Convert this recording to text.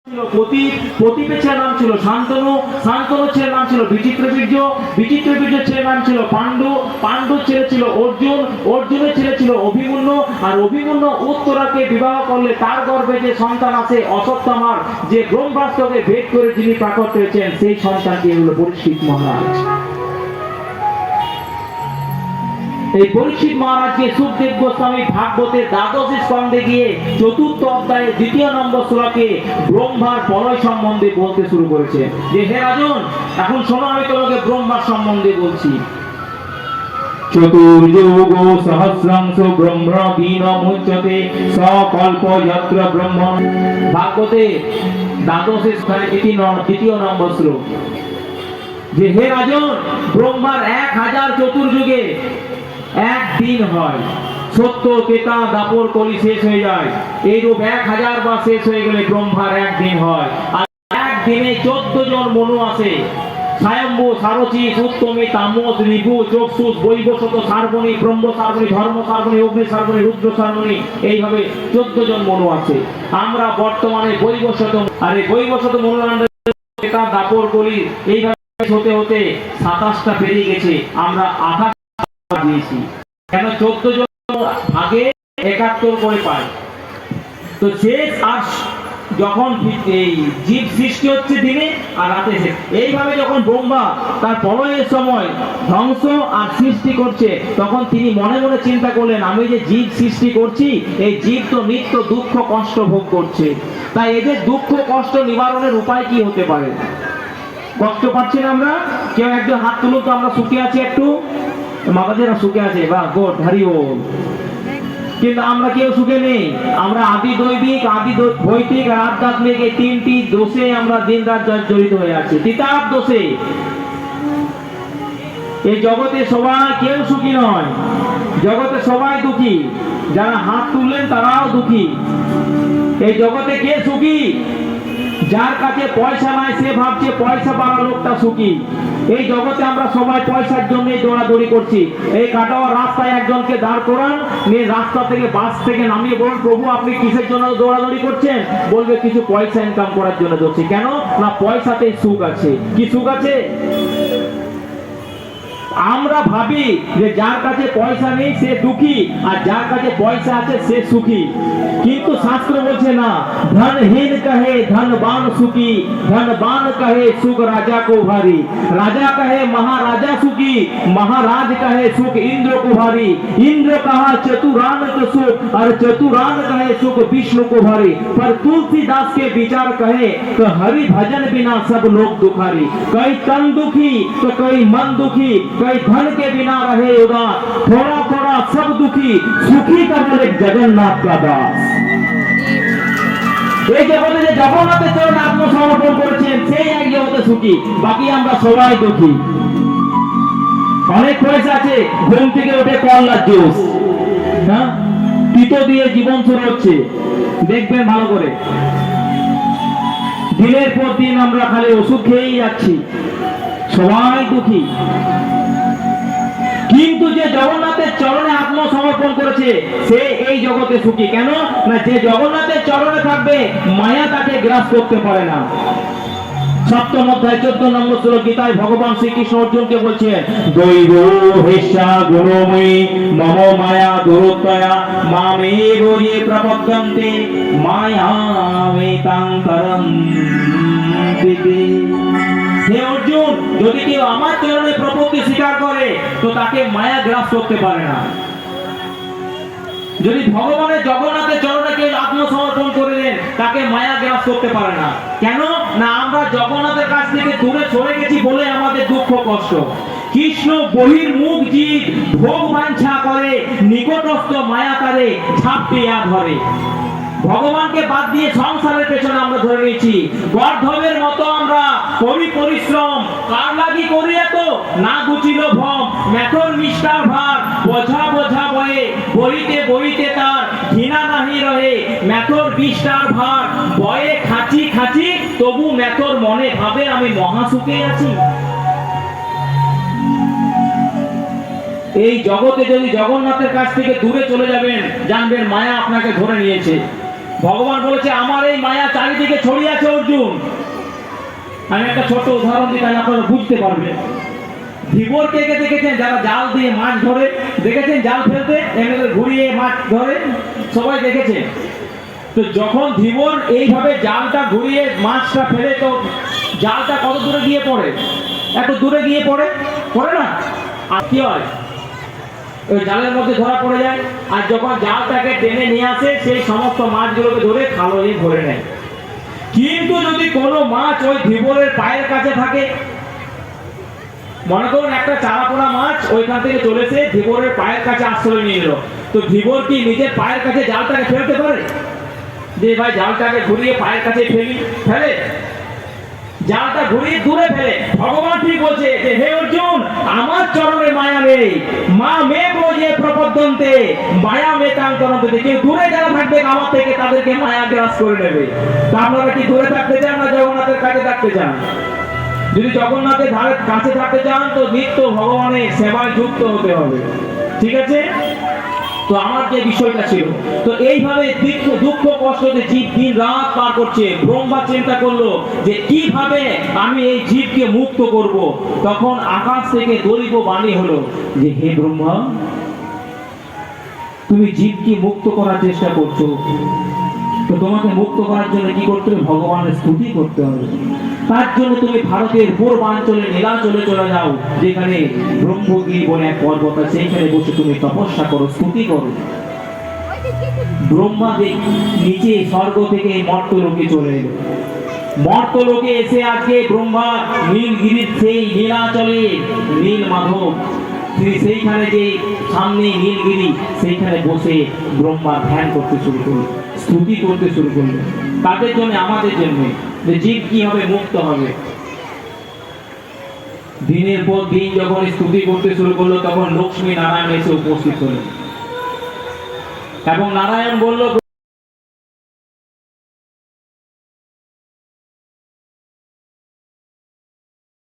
প্রদীপের ছেলের নাম ছিল শান্তনু, শান্তনুর ছেলের নাম ছিল বিচিত্রবীর্য, বিচিত্রবীর্যের ছেলের নাম ছিল পাণ্ডু, পাণ্ডুর ছেলে ছিল অর্জুন, অর্জুনের ছেলে ছিল অভিমন্যু, আর অভিমন্যু উত্তরাকে বিবাহ করলে তার গর্ভে যে সন্তান আছে অশ্বত্থামার, যে ব্রহ্মাস্ত্রকে ভেদ করে যিনি প্রাকট হয়েছেন, সেই সন্তানটি হলো পরীক্ষিত মহারাজ। এই পরীক্ষিত মহারাজকে সুখদেব গোস্বামী ভাগবতের দ্বাদশ স্কন্ধে গিয়ে চতুর্থ অধ্যায়ে 2 নম্বর শ্লোকে ব্রহ্মার প্রলয় সম্বন্ধে বলতে শুরু করেছে যে হে রাজন, এখন শোনো, আমি তোমাকে ব্রহ্মার সম্বন্ধে বলছি। চতুর্যুগ সহস্রাংশ ব্রহ্ম দীনমুচ্যতে সকল্প যত্র ব্রহ্ম। ভাগবতে দ্বাদশ স্কন্ধে 2 নম্বর শ্লোক যে হে রাজন, ব্রহ্মার 1000 চতুর্যুগে একদিন হয়, সত্য ত্রেতা দাপর কলি শেষ হয়ে যায়, এইরূপ 1000 বার শেষ হয়ে গেলে ব্রহ্মার একদিন হয়। আর একদিনে 14 জন মনু আসে, স্বয়ম্ভু, সারচি, উত্তমী, তামস, রিভু, চক্ষুষ, বৈবস্বত, সার্বণী, ব্রহ্ম সার্বণী, ধর্ম সার্বণী, অগ্নি সার্বণী, রুদ্র সার্বণী, এইভাবে 14 জন মনু আছে। আমরা বর্তমানে বৈবস্বত, আর এই বৈবস্বত মনুরান্ডা দাপর কলি এইভাবে হতে হতে 27টা পেরিয়ে গেছে, আমরা 28 দিয়েছি। কেন 14 জন ভাগে 71 করে পায়। তো শেষ আর যখন এই জীব সৃষ্টি হচ্ছে দিনে আর রাতে শেষ, এইভাবে যখন ব্রহ্মা তার প্রলয়ের সময় ধ্বংস আর সৃষ্টি করছে, তখন তিনি মনে মনে চিন্তা করলেন, আমি যে জীব সৃষ্টি করছি, এই জীব তো নিত্য দুঃখ কষ্ট ভোগ করছে, তাই এদের দুঃখ কষ্ট নিবারণের উপায় কি হতে পারে? কষ্ট পাচ্ছি না আমরা? কেউ একজন হাত তুলুন তো, আমরা সুখে আছি একটু, মাতাজিরা সুখে আছে, বা গোট হারি বল, কিন্তু আমরা কেউ সুখে নেই। আমরা আদি দৈবিক, আদি ভৌতিক আর আধ্যাত্মিক এই 3টি দোষে আমরা দিন রাত জড়িত হয়ে আছি, তিতাব দোষে। এই জগতে সবাই কেউ সুখী নয়, জগতে সবাই দুঃখী, যারা হাত তুললেন তারাও দুঃখী। এই জগতে কে সুখী? যার কাছে পয়সা নাই সে ভাবছে পয়সা পাওয়া লোকটা সুখী। এই জগতে আমরা সবাই পয়সার জন্য দৌড়াদৌড়ি করছি। এই কাটাওয়ার রাস্তায় একজনকে দাঁড় করান, নিয়ে রাস্তা থেকে বাস থেকে নামিয়ে বলুন, প্রভু আপনি কিসের জন্য দৌড়াদৌড়ি করছেন? বলবে কিছু পয়সা ইনকাম করার জন্য দৌড়ছি। কেন না? পয়সাতেই সুখ আছে। কি সুখ আছে? আমরা ভাবি যে যার কাছে পয়সা নেই সে দুঃখী, আর যার কাছে পয়সা আছে সে সুখী। কিন্তু শাস্ত্র বলছে না, ধনহীন কহে ধনবান সুখী, ধনবান কহে সুখ রাজা को भारी, राजा कहे महाराजा सुखी, महाराज कहे सुख इंद्र को भारी, इंद्र कहा चतुरान को सुख, और चतुरान कहे सुख विष्णु को भारी। पर तुलसीदास के विचार कहे तो हरि भजन बिना सब लोग दुखारी। कई तन दुखी तो कई मन दुखी, कई धन के बिना रहे उदास, थोड़ा थोड़ा सब दुखी, सुखी का बोले जगन्नाथ का दास। এই জগতে যে জগন্নাথের চরণে আত্মসমর্পণ করেছেন সেই এক জগতে সুখী, বাকি আমরা সবাই দুঃখী। অনেক পয়সা আছে, ঘুম থেকে উঠে করলার জুস, হ্যাঁ, তিতো দিয়ে জীবন শুরু হচ্ছে, দেখবেন ভালো করে। দিনের পর দিন আমরা খালি ওষুধ খেয়েই যাচ্ছি, সবাই দুঃখী। কিন্তু যে জগন্নাথের চরণে আত্মসমর্পণ করেছে সে এই জগতে সুখী। কেন না? যে জগন্নাথের চরণে থাকবে মায়া তাকে গ্রাস করতে পারে না। 7ম অধ্যায় 14 নম্বর শ্লোক গীতায় ভগবান শ্রীকৃষ্ণ অর্জুনকে বলছেন, দৈব হেষা গুণময়ী মম মায়া দুরত্যয়া মামেব য়ে প্রপদ্যন্তে মায়ামেতাং করন্তি। হে অর্জুন, যদি কেউ আমার চরণে প্রপত্তি স্বীকার করে তো তাকে মায়া গ্রাস করতে পারে না। যদি ভগবানের জগন্নাথের চরণে কেউ আত্মসমর্পণ করে দেন তাকে মায়া গ্রাস করতে পারে না। কেন না? আমরা জগন্নাথের কাছ থেকে দূরে সরে গেছি বলে আমাদের দুঃখ কষ্ট। কৃষ্ণ বহির্মুখ জীব ভোগ বাঞ্ছা করে, নিকটস্থ মায়া তারে ঝাঁপিয়া ধরে। ভগবানকে বাদ দিয়ে সংসারের পেছনে আমরা ধরে নিয়েছি। গর্ধবের মতো আমরা করি পরিশ্রম, কার লাগি করি এত না গুছিল ভম, মেথর মিষ্টার ভার বোঝা বোঝা বয়ে, বইতে বইতে তার ঘৃণা নাহি রহে, মেথর বিষ্টার ভার বয়ে খাচি খাচি, তবু মেথর মনে ভাবে আমি মহাসুখে আছি। এই জগতে যদি জগন্নাথের কাছ থেকে দূরে চলে যাবেন, জানবেন মায়া আপনাকে ধরে নিয়েছে। ভগবান বলেছে আমার এই মায়া চারিদিকে ছড়িয়ে আছে অর্জুন। আমি একটা ছোট উদাহরণ দিই, তাহলে আপনারা বুঝতে পারবেন। ধীবর কে কে দেখেছেন? যারা জাল দিয়ে মাছ ধরে, দেখেছেন জাল ফেলতে, এমনি ঘুরিয়ে মাছ ধরে, সবাই দেখেছেন। তো যখন ধীবর এইভাবে জালটা ঘুরিয়ে মাছটা ফেলে, তো জালটা কত দূরে গিয়ে পড়ে? এত দূরে গিয়ে পড়ে, পড়ে না? আর কি হয়? ওই জালের মধ্যে ধরা পড়ে যায়। আর যখন জালটাকে টেনে নিয়ে আসে, সেই সমস্ত মাছগুলোকে ধরে খালোয় ভরে নেয়। কিন্তু যদি কোনো মাছ ওই ধীবরের পায়ের কাছে থাকে, মনে করুন একটা চারাপোনা মাছ ওইখান থেকে চলেছে, ধীবরের পায়ের কাছে আশ্রয় নিয়ে এলো, তো ধীবর কি নিজের পায়ের কাছে জালটাকে ফেলতে পারে? যে ভাই জালটাকে ঘুরিয়ে পায়ের কাছে ফেলি, ফেলে? জালটা ঘুরিয়ে দূরে ফেলে। ভগবান ঠিক বলছে যে হে অর্জুন, আমার চরণে মায়া নেই, মা মে বোঝে প্রপদ্যন্তে মায়া মে কান্তরন্তে। কেউ দূরে যারা থাকবে আমার থেকে, তাদেরকে মায়া গ্রাস করে নেবে। তা আপনারা কি দূরে থাকতে চান না জগন্নাথের কাছে থাকতে চান? যদি জগন্নাথের ধারের কাছে থাকতে চান, তো নিত্য ভগবানের সেবায় যুক্ত হতে হবে। ঠিক আছে? তো আমার যে বিষয়টা ছিল, তো এইভাবে দুঃখ কষ্টতে জীব দিন রাত পার করছে। ব্রহ্মা চিন্তা করলো যে কিভাবে আমি এই জীবকে মুক্ত করব। তখন আকাশ থেকে দৈব বাণী হলো যে হে ব্রহ্মা, তুমি জীবকে মুক্ত করার চেষ্টা করছো, তো তোমাকে মুক্ত করার জন্য কি করতে হবে? ভগবানের স্তুতি করতে হবে। তার জন্য তুমি ভারতের পূর্বাঞ্চলে নীলাচলে চলে যাও, যেখানে ব্রহ্মগিরি বলে এক পর্বত আছে, সেইখানে বসে তুমি তপস্যা করো, স্তুতি করো। ব্রহ্মা নিচে স্বর্গ থেকে মর্তলোকে চলে এলো। মর্তলোকে এসে আজকে ব্রহ্মা নীলগিরির সেই নীলাচলে নীল মাধব, তিনি সেইখানে যে সামনে নীলগিরি, সেইখানে বসে ব্রহ্মা ধ্যান করতে শুরু করল, স্তুতি করতে শুরু করলো। তাদের জন্য, আমাদের জন্য, যে জীব কিভাবে মুক্ত হবে। দিনের পর দিন যখন স্তুতি করতে শুরু করলো, তখন লক্ষ্মী নারায়ণ এসে উপস্থিত হলেন এবং নারায়ণ বলল,